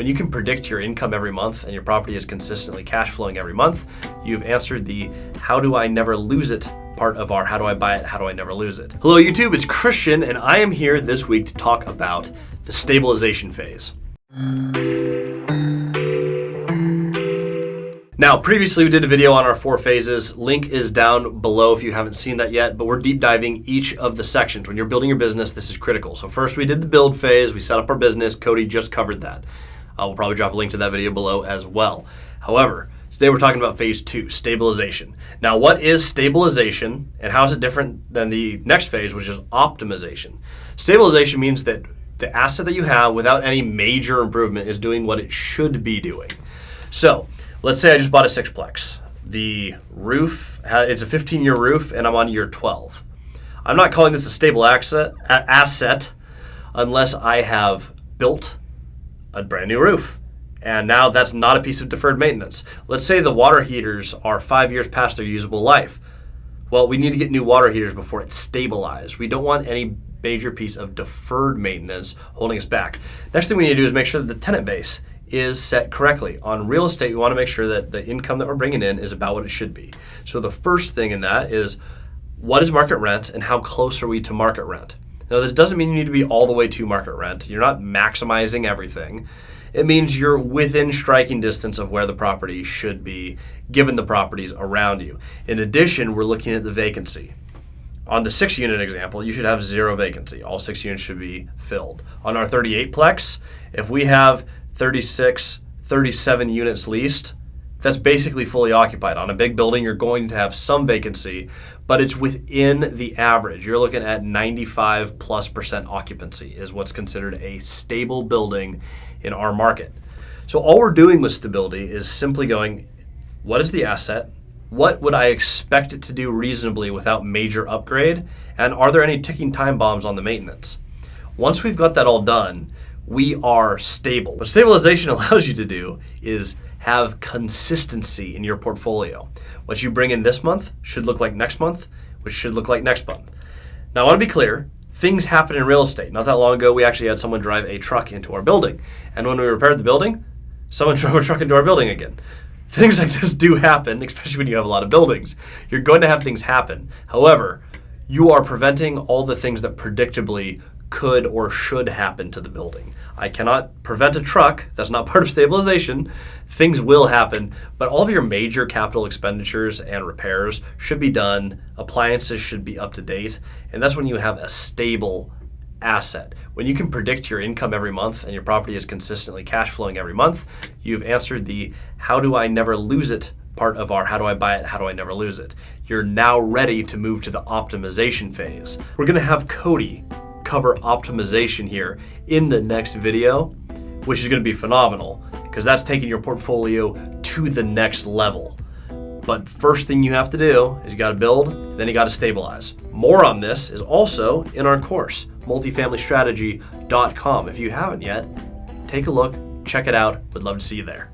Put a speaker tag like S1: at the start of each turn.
S1: When you can predict your income every month and your property is consistently cash flowing every month, you've answered the how do I never lose it part of our how do I buy it, how do I never lose it. Hello YouTube, it's Christian and I am here this week to talk about the stabilization phase. Now, previously we did a video on our 4 phases. Link is down below if you haven't seen that yet, but we're deep diving each of the sections. When you're building your business, this is critical. So first we did the build phase, we set up our business. Cody just covered that. We'll probably drop a link to that video below as well. However, today we're talking about phase 2, stabilization. Now, what is stabilization and how is it different than the next phase, which is optimization? Stabilization means that the asset that you have without any major improvement is doing what it should be doing. So, let's say I just bought a 6-plex. The roof, it's a 15-year roof and I'm on year 12. I'm not calling this a stable asset unless I have built a brand new roof. And now that's not a piece of deferred maintenance. Let's say the water heaters are 5 years past their usable life. Well, we need to get new water heaters before it's stabilized. We don't want any major piece of deferred maintenance holding us back. Next thing we need to do is make sure that the tenant base is set correctly. On real estate, we want to make sure that the income that we're bringing in is about what it should be. So the first thing in that is, what is market rent and how close are we to market rent? Now, this doesn't mean you need to be all the way to market rent. You're not maximizing everything. It means you're within striking distance of where the property should be, given the properties around you. In addition, we're looking at the vacancy. On the 6-unit example, you should have 0 vacancy. All 6 units should be filled. On our 38-plex, if we have 36, 37 units leased, that's basically fully occupied. On a big building, you're going to have some vacancy, but it's within the average. You're looking at 95+% occupancy is what's considered a stable building in our market. So all we're doing with stability is simply going, what is the asset? What would I expect it to do reasonably without major upgrade? And are there any ticking time bombs on the maintenance? Once we've got that all done, we are stable. What stabilization allows you to do is have consistency in your portfolio. What you bring in this month should look like next month, which should look like next month. Now, I want to be clear, things happen in real estate. Not that long ago, we actually had someone drive a truck into our building. And when we repaired the building, someone drove a truck into our building again. Things like this do happen, especially when you have a lot of buildings. You're going to have things happen. However, you are preventing all the things that predictably could or should happen to the building. I cannot prevent a truck. That's not part of stabilization. Things will happen, but all of your major capital expenditures and repairs should be done. Appliances should be up to date, and that's when you have a stable asset. When you can predict your income every month and your property is consistently cash flowing every month, you've answered the how do I never lose it part of our how do I buy it, how do I never lose it. You're now ready to move to the optimization phase. We're gonna have Cody cover optimization here in the next video, which is going to be phenomenal because that's taking your portfolio to the next level. But first thing you have to do is you got to build, then you got to stabilize. More on this is also in our course, multifamilystrategy.com. If you haven't yet, take a look, check it out. Would love to see you there.